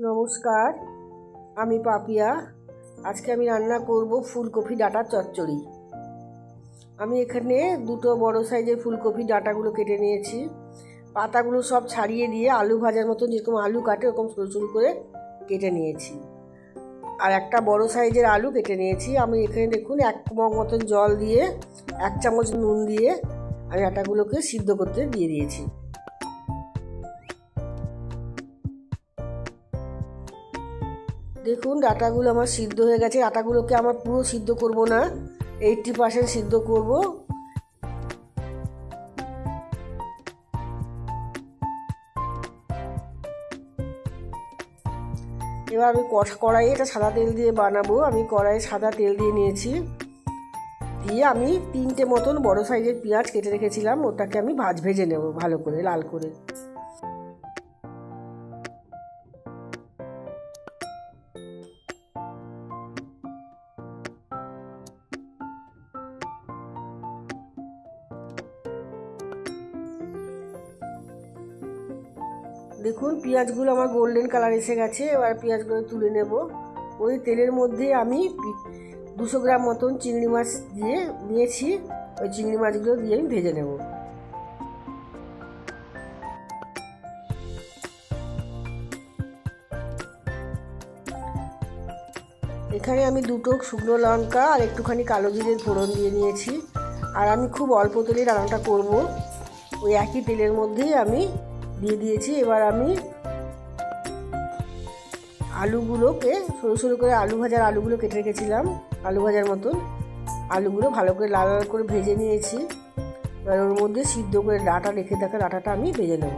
নমস্কার, আমি পাপিয়া। আজকে আমি রান্না করব ফুলকপি ডাঁটার চচ্চড়ি। আমি এখানে দুটো বড় সাইজের ফুলকপি ডাঁটাগুলো কেটে নিয়েছি। পাতাগুলো সব ছাড়িয়ে দিয়ে আলু ভাজার মতন যেরকম আলু কাটে ওরকম সরু সরু করে কেটে নিয়েছি। আর একটা বড় সাইজের আলু কেটে নিয়েছি। আমি এখানে দেখুন 1 মগ মতন জল দিয়ে 1 চামচ নুন দিয়ে আমি ডাঁটাগুলোকে সিদ্ধ করতে দিয়ে দিয়েছি। দেখুন ডাঁটাগুলো আমার সিদ্ধ হয়ে গেছে। ডাঁটাগুলোকে আমার পুরো সিদ্ধ করব না, 80% সিদ্ধ করব। এবার আমি কড়াইয়ে এটা সাদা তেল দিয়ে বানাবো। আমি কড়াইয়ে সাদা তেল দিয়ে নিয়েছি। দিয়ে আমি 3টে মতন বড় সাইজের পেঁয়াজ কেটে রেখেছিলাম, ওটাকে আমি ভেজে নেব ভালো করে, লাল করে। দেখুন পেঁয়াজগুলো আমার গোল্ডেন কালার এসে গেছে। এবার পেঁয়াজগুলো তুলে নেব। ওই তেলের মধ্যে আমি 200 গ্রাম মতন চিংড়ি মাছ দিয়ে নিয়েছি। ওই চিংড়ি মাছগুলো দিয়ে আমি ভেজে নেব। এখানে আমি 2টো শুকনো লঙ্কা আর একটুখানি কালো জিরের ফোড়ন দিয়ে নিয়েছি। আর আমি খুব অল্প তেলে রান্নাটা করব। ওই একই তেলের মধ্যেই আমি দিয়ে দিয়েছি। এবার আমি আলুগুলোকে সরু সরু করে আলুগুলো কেটে রেখেছিলাম, আলু ভাজার মতন আলুগুলো ভালো করে লাল লাল করে ভেজে নিয়েছি। এবার ওর মধ্যে সিদ্ধ করে ডাঁটা রেখে থাকা ডাঁটাটা আমি ভেজে নেব।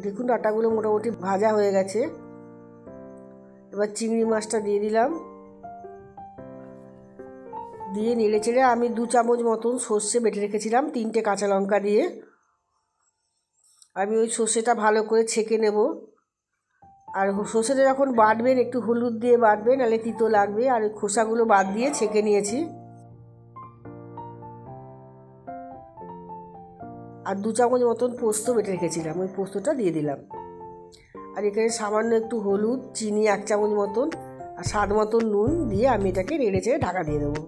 দেখুন ডাঁটাগুলো মোটামুটি ভাজা হয়ে গেছে। এবার চিংড়ি মাছটা দিয়ে দিলাম। দিয়ে নেড়ে চেড়ে আমি 2 চামচ মতন সর্ষে বেটে রেখেছিলাম 3টে কাঁচা লঙ্কা দিয়ে। আমি ওই সর্ষেটা ভালো করে ছেঁকে নেব। আর সর্ষেটা যখন বাটবেন একটু হলুদ দিয়ে বাটবেন, নাহলে তিতো লাগবে। আর ওই খোসাগুলো বাদ দিয়ে ছেঁকে নিয়েছি। আর 2 চামচ মতন পোস্ত বেটে রেখেছিলাম, ওই পোস্তটা দিয়ে দিলাম। আর এখানে সামান্য একটু হলুদ, চিনি 1 চামচ মতন আর স্বাদ মতন নুন দিয়ে আমি এটাকে নেড়ে চেড়ে ঢাকা দিয়ে দেবো।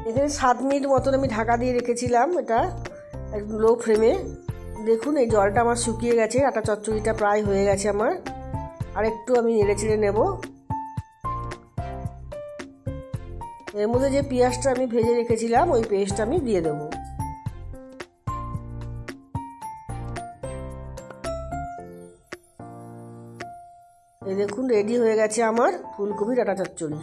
এখানে 7 মিনিট মতন আমি ঢাকা দিয়ে রেখেছিলাম, এটা লো ফ্লেমে। দেখুন এই জলটা আমার শুকিয়ে গেছে, আটা চচ্চড়িটা প্রায় হয়ে গেছে আমার। আর একটু আমি নেড়ে চেড়ে নেব। এর মধ্যে যে পেঁয়াজটা আমি ভেজে রেখেছিলাম ওই পেস্টটা আমি দিয়ে দেবো। এই দেখুন রেডি হয়ে গেছে আমার ফুলকপি ডাঁটা চচ্চড়ি।